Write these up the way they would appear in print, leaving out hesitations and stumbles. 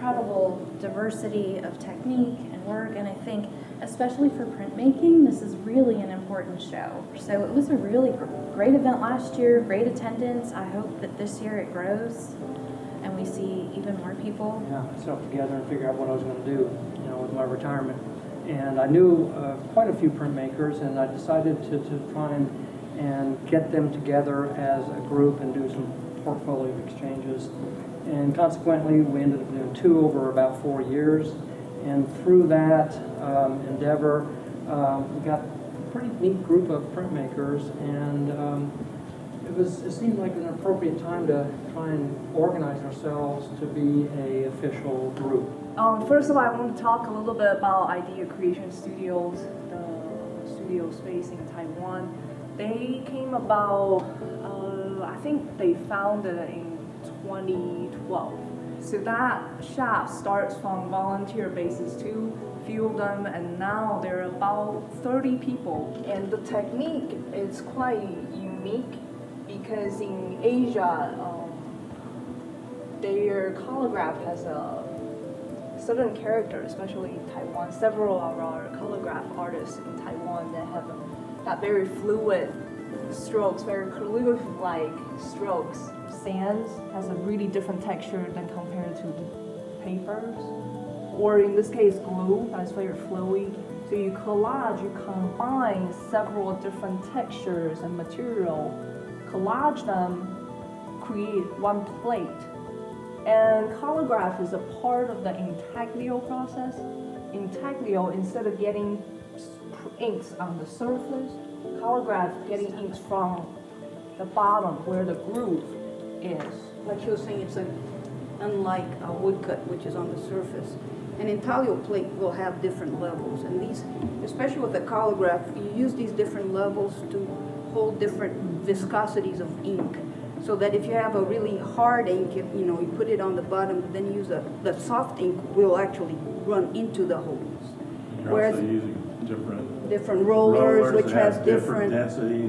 incredible diversity of technique and work, and I think especially for printmaking, this is really an important show. So it was a really great event last year, great attendance. I hope that this year it grows and we see even more people. Yeah, myself together and figure out what I was going to do, with my retirement. And I knew quite a few printmakers, and I decided to try and get them together as a group and do some portfolio exchanges. And consequently, we ended up doing 2 over about 4 years. And through that endeavor, we got a pretty neat group of printmakers, and it seemed like an appropriate time to try and organize ourselves to be an official group. First of all, I want to talk a little bit about Idea Creation Studios, the studio space in Taiwan. They came about, I think they founded in 2012. So that shop starts from volunteer basis too, few of them, and now there are about 30 people. And the technique is quite unique because in Asia, their calligraph has a certain character, especially in Taiwan. Several of our calligraph artists in Taiwan that have that very fluid strokes, very calligraph-like strokes. Sands has a really different texture than compared to papers, or in this case glue that's very flowy. So you collage, you combine several different textures and material, collage them, create one plate. And calligraph is a part of the intaglio process. Intaglio, instead of getting inks on the surface, calligraph getting inks from the bottom where the groove is. Like you were saying, it's unlike a woodcut, which is on the surface. An intaglio plate will have different levels, and these, especially with the calligraph, you use these different levels to hold different viscosities of ink. So that if you have a really hard ink, you put it on the bottom, then you use the soft ink will actually run into the holes. You're also using different rollers which has different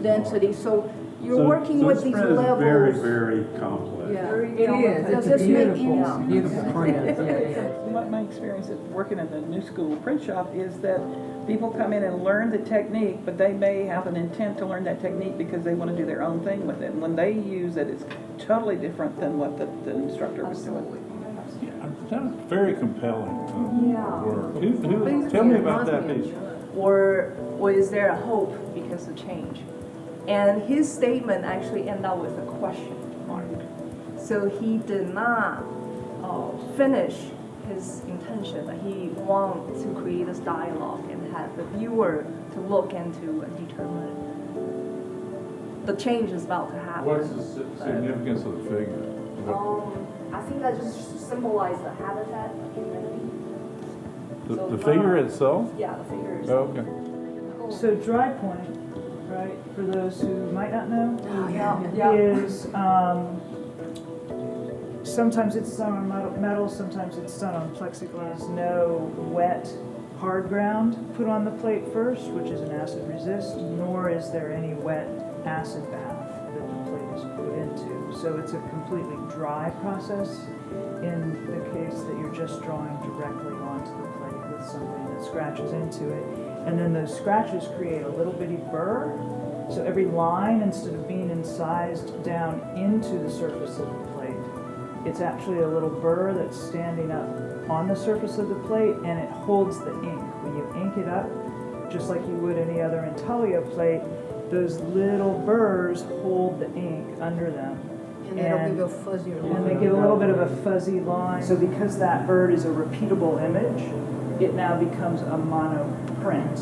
densities. So you're working with these levels. Very, very complex. Yeah, it is. Does It's this make beautiful, any beautiful print. My experience at working in the new school print shop is that people come in and learn the technique, but they may have an intent to learn that technique because they want to do their own thing with it. And when they use it, it's totally different than what the instructor was doing. Sounds very compelling work. Tell me about that piece. Or is there a hope because of change? And his statement actually ended up with a question mark. So he did not finish his intention. He wanted to create this dialogue and have the viewer to look into and determine the change is about to happen. What's the significance of the figure? I think that just symbolizes the habitat of humanity. The figure itself? Yeah, the figure is. Oh, okay. So dry point, right, for those who might not know, Yeah. is sometimes it's done on metal, sometimes it's done on plexiglass. No wet, hard ground put on the plate first, which is an acid resist, nor is there any wet acid bath that the plate is put into. So it's a completely dry process in the case that you're just drawing directly onto the plate with something that scratches into it. And then those scratches create a little bitty burr. So every line, instead of being incised down into the surface of the plate, it's actually a little burr that's standing up on the surface of the plate, and it holds the ink. When you ink it up, just like you would any other intaglio plate, those little burrs hold the ink under them. And it'll give a fuzzier line. And they give a little bit of a fuzzy line. So because that bird is a repeatable image, it now becomes a monoprint,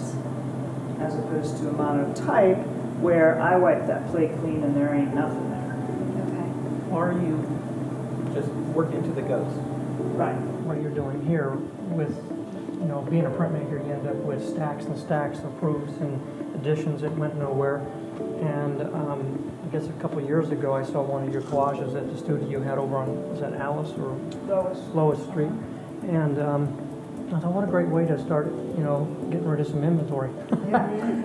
as opposed to a monotype, where I wipe that plate clean and there ain't nothing there. Okay. Or you just work into the ghost. Right. What you're doing here with, being a printmaker, you end up with stacks and stacks of proofs and editions that went nowhere. And I guess a couple of years ago, I saw one of your collages at the studio you had over on, was that Alice or Lois Street? And I thought, what a great way to start, getting rid of some inventory.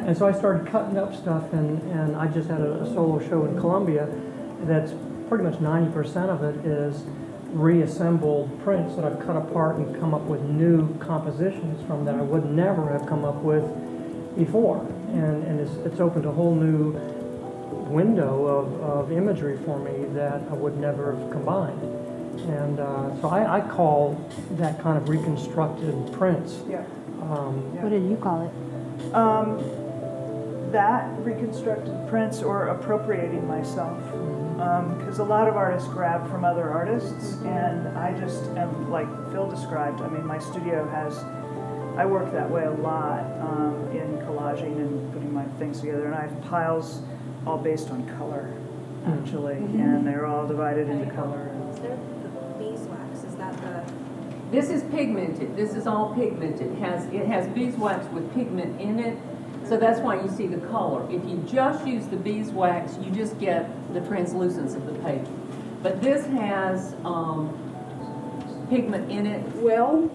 And so I started cutting up stuff, and I just had a solo show in Columbia that's pretty much 90% of it is reassembled prints that I've cut apart and come up with new compositions from that I would never have come up with before. And it's opened a whole new window of imagery for me that I would never have combined. And so I call that kind of reconstructed prints. Yeah. What did you call it? That reconstructed prints or appropriating myself. Because a lot of artists grab from other artists, and I just am, like Phil described, I mean, my studio I work that way a lot in collaging and putting my things together, and I have piles all based on color, actually, and they're all divided into color. Is there the beeswax? Is that the? This is pigmented. This is all pigmented. It has beeswax with pigment in it, so that's why you see the color. If you just use the beeswax, you just get the translucence of the paper. But this has pigment in it. Well,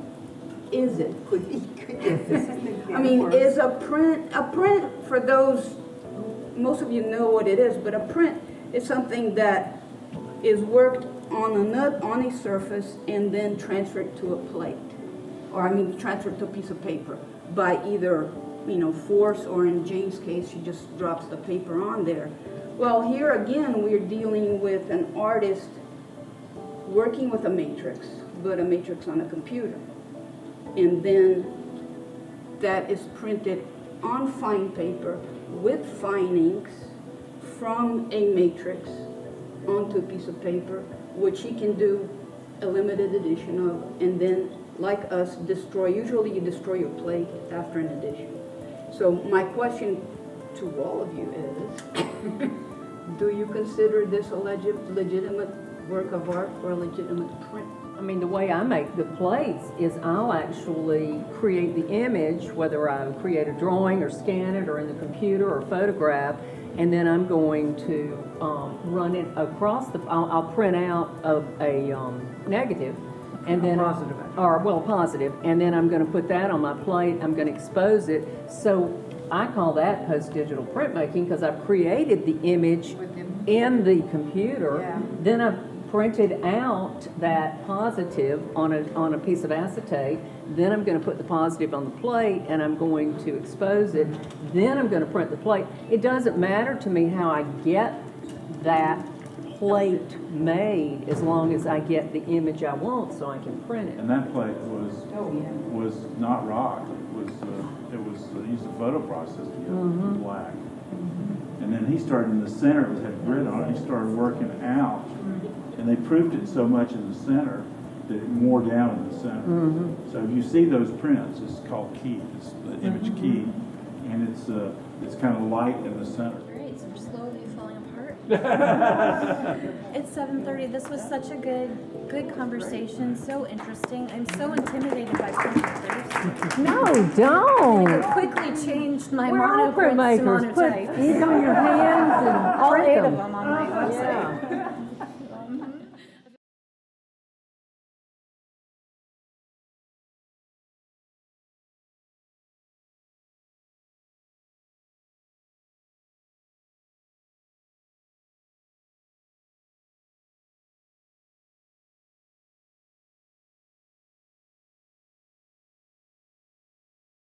is it? I mean, is a print for those, most of you know what it is, but a print is something that is worked on a surface and then transferred to a plate, or transferred to a piece of paper by either, force, or in Jane's case, she just drops the paper on there. Well, here again, we're dealing with an artist working with a matrix, but a matrix on a computer. And then that is printed on fine paper with fine inks from a matrix onto a piece of paper, which he can do a limited edition of, and then, like us, destroy. Usually you destroy your plate after an edition. So my question to all of you is, do you consider this a legitimate work of art or a legitimate print? I mean, the way I make the plates is I'll actually create the image, whether I create a drawing or scan it or in the computer or photograph, and then I'm going to run it across I'll print out a negative, and then Positive. positive, and then I'm going to put that on my plate. I'm going to expose it. So I call that post-digital printmaking because I've created the image in the computer. Yeah. Then I've printed out that positive on a piece of acetate. Then I'm going to put the positive on the plate and I'm going to expose it. Then I'm going to print the plate. It doesn't matter to me how I get that plate made as long as I get the image I want so I can print it. And that plate was not rock. It was used a photo process to get it black. And then he started in the center. It had grit on it. He started working out, and they proofed it so much in the center that it wore down in the center. So if you see those prints, it's called key. It's the image key, and it's kind of light in the center. Great, so we're slowly falling apart. It's 7:30. This was such a good conversation, so interesting. I'm so intimidated by printmakers. No, don't. I quickly changed my We're all monoprints to printmakers. Put monotype. ink on your hands and All 8 of print them on my website.